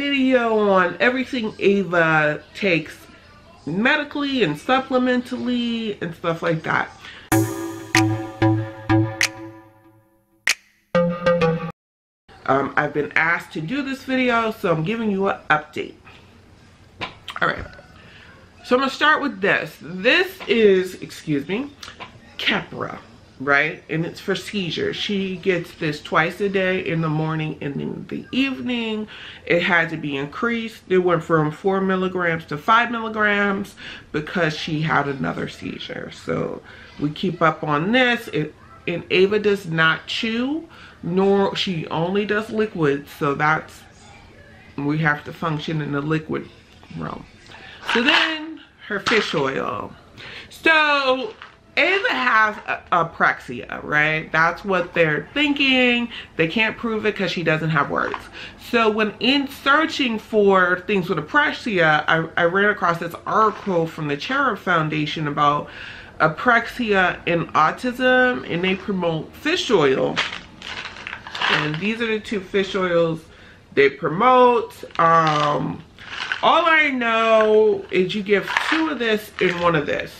video on everything Ava takes medically and supplementally and stuff like that. I've been asked to do this video, so I'm giving you an update. Alright, so I'm going to start with this. This is, excuse me, Keppra, right? And it's for seizures. She gets this twice a day, in the morning and in the evening. It had to be increased. It went from 4 milligrams to 5 milligrams because she had another seizure. So we keep up on this. And Ava does not chew, nor she only does liquid. So that's, we have to function in the liquid realm. So then her fish oil. So Ava has apraxia, right? That's what they're thinking. They can't prove it because she doesn't have words. So when in searching for things with apraxia, I ran across this article from the Cherub Foundation about apraxia and autism, and they promote fish oil. And these are the two fish oils they promote. All I know is you give 2 of this and 1 of this,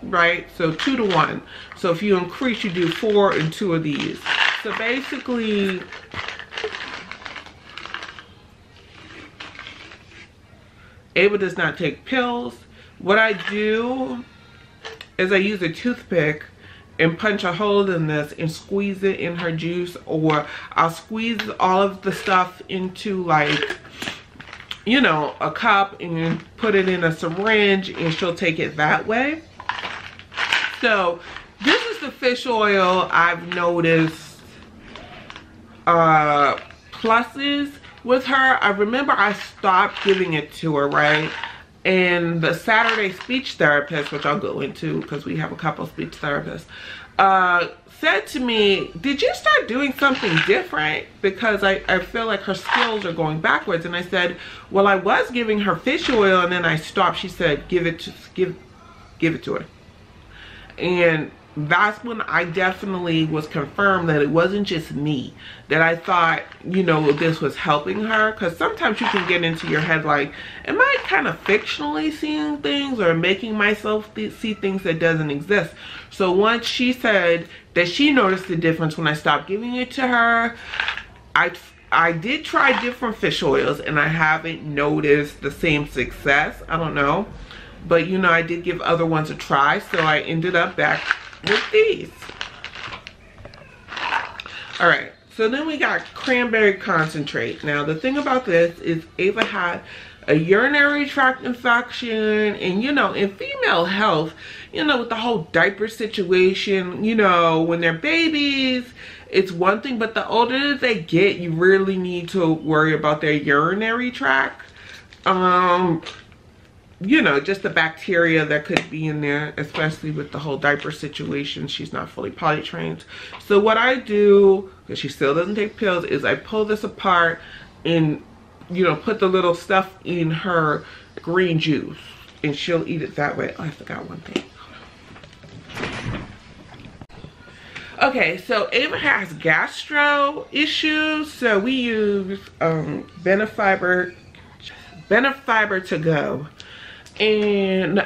right? So 2 to 1. So if you increase, you do 4 and 2 of these. So basically, Ava does not take pills. What I do is I use a toothpick and punch a hole in this and squeeze it in her juice, or I'll squeeze all of the stuff into, like, you know, a cup and put it in a syringe, and she'll take it that way. So this is the fish oil I've noticed pluses with her. I remember I stopped giving it to her, right? And the Saturday speech therapist, which I'll go into because we have a couple speech therapists, said to me, did you start doing something different? Because I feel like her skills are going backwards. And I said, well, I was giving her fish oil and then I stopped. She said, give it to her. And that's when I definitely was confirmed that it wasn't just me, that I thought, you know, this was helping her. Because sometimes you can get into your head like, am I kind of fictionally seeing things or making myself see things that doesn't exist? So once she said that she noticed the difference when I stopped giving it to her, I did try different fish oils and I haven't noticed the same success. I don't know. But, you know, I did give other ones a try, so I ended up back with these. Alright, so then we got cranberry concentrate. Now, the thing about this is Ava had a urinary tract infection, and, you know, in female health, you know, with the whole diaper situation, you know, when they're babies, it's one thing, but the older they get, you really need to worry about their urinary tract. You know, just the bacteria that could be in there, especially with the whole diaper situation. She's not fully potty trained. So what I do, because she still doesn't take pills, is I pull this apart and, you know, put the little stuff in her green juice and she'll eat it that way. Oh, I forgot one thing. Okay, so Ava has gastro issues, so we use Benefiber to go. And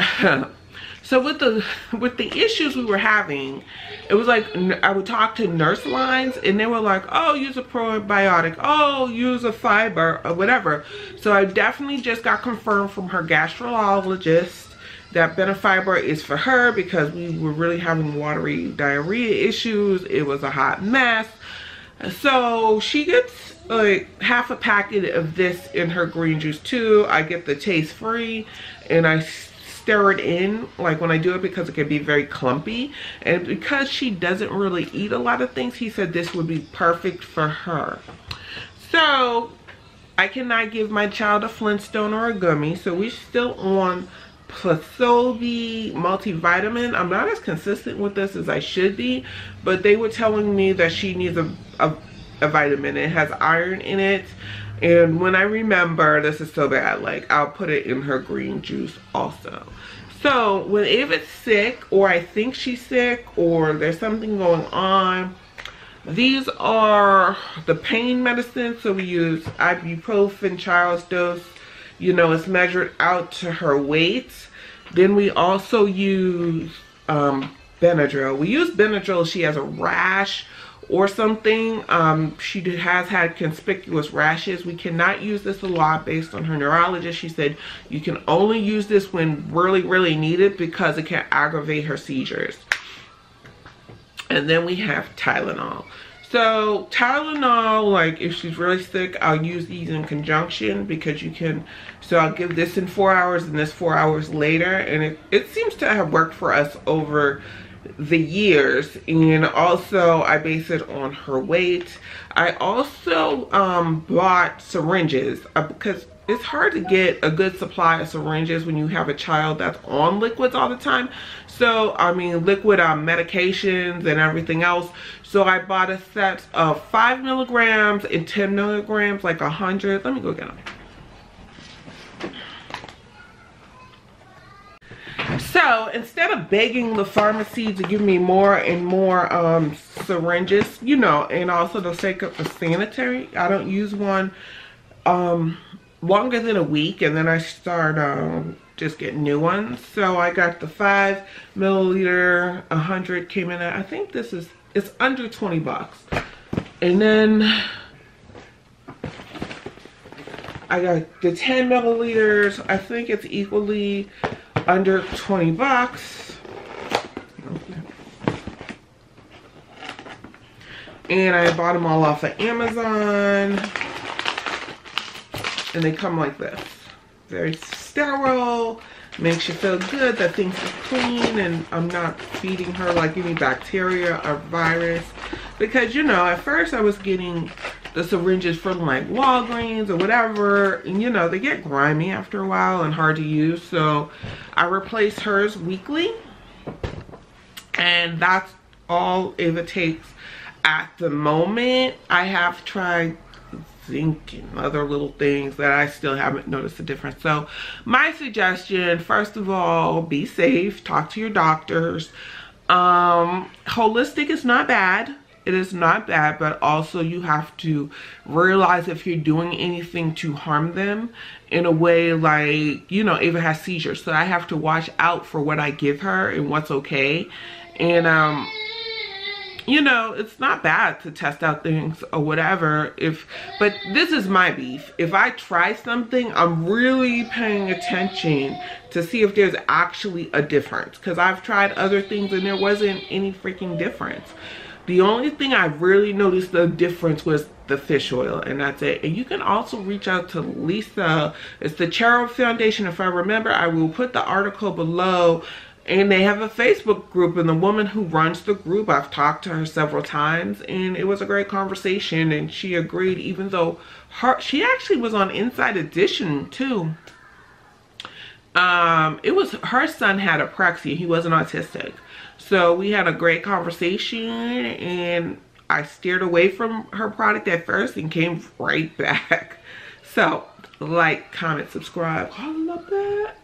so with the issues we were having, it was like I would talk to nurse lines and they were like, oh, use a probiotic, oh, use a fiber or whatever. So I definitely just got confirmed from her gastrologist that Benefiber is for her because we were really having watery diarrhea issues. It was a hot mess. So she gets like half a packet of this in her green juice too. I get the taste free and I stir it in like when I do it because it can be very clumpy, and because she doesn't really eat a lot of things, he said this would be perfect for her. So I cannot give my child a Flintstone or a gummy, so we're still on Plasobi multivitamin. I'm not as consistent with this as I should be, but they were telling me that she needs a vitamin. It has iron in it, and when I remember, this is so bad, like I'll put it in her green juice also. So when Ava's sick, or I think she's sick, or there's something going on, These are the pain medicine. So we use ibuprofen, child's dose. You know, it's measured out to her weight. Then we also use Benadryl. We use Benadryl. She has a rash or something. She has had conspicuous rashes. We cannot use this a lot based on her neurologist. She said you can only use this when really needed because it can aggravate her seizures. And then we have Tylenol. So Tylenol, like if she's really sick, I'll use these in conjunction because you can, so I'll give this in 4 hours and this 4 hours later. And it seems to have worked for us over the years. And also I base it on her weight. I also bought syringes because it's hard to get a good supply of syringes when you have a child that's on liquids all the time. So, I mean, liquid medications and everything else. So I bought a set of 5 milligrams and 10 milligrams, like 100. Let me go get them. So instead of begging the pharmacy to give me more and more syringes, you know, and also the sake of the sanitary, I don't use one longer than a week, and then I start just getting new ones. So I got the 5 milliliter, 100 came in at, I think this is, it's under 20 bucks. And then I got the 10 milliliters, I think it's equally under 20 bucks. And I bought them all off of Amazon. And they come like this. Very sterile, makes you feel good that things are clean and I'm not feeding her like any bacteria or virus. Because, you know, at first I was getting the syringes from like Walgreens or whatever, and you know, they get grimy after a while and hard to use. So I replace hers weekly, and that's all it takes at the moment. I have tried zinc and other little things that I still haven't noticed a difference. So my suggestion, first of all, be safe, talk to your doctors. Holistic is not bad. It is not bad, but also you have to realize if you're doing anything to harm them in a way, like, you know, Ava has seizures. So I have to watch out for what I give her and what's okay. And, you know, it's not bad to test out things or whatever. But this is my beef. If I try something, I'm really paying attention to see if there's actually a difference. Because I've tried other things and there wasn't any freaking difference. The only thing I really noticed the difference was the fish oil, and that's it. And you can also reach out to Lisa. It's the Cherub Foundation. If I remember, I will put the article below. And they have a Facebook group, and the woman who runs the group, I've talked to her several times, and it was a great conversation, and she agreed, even though she actually was on Inside Edition too. It was, her son had apraxia. He wasn't autistic. So we had a great conversation, and I steered away from her product at first and came right back. So like, comment, subscribe, all of that.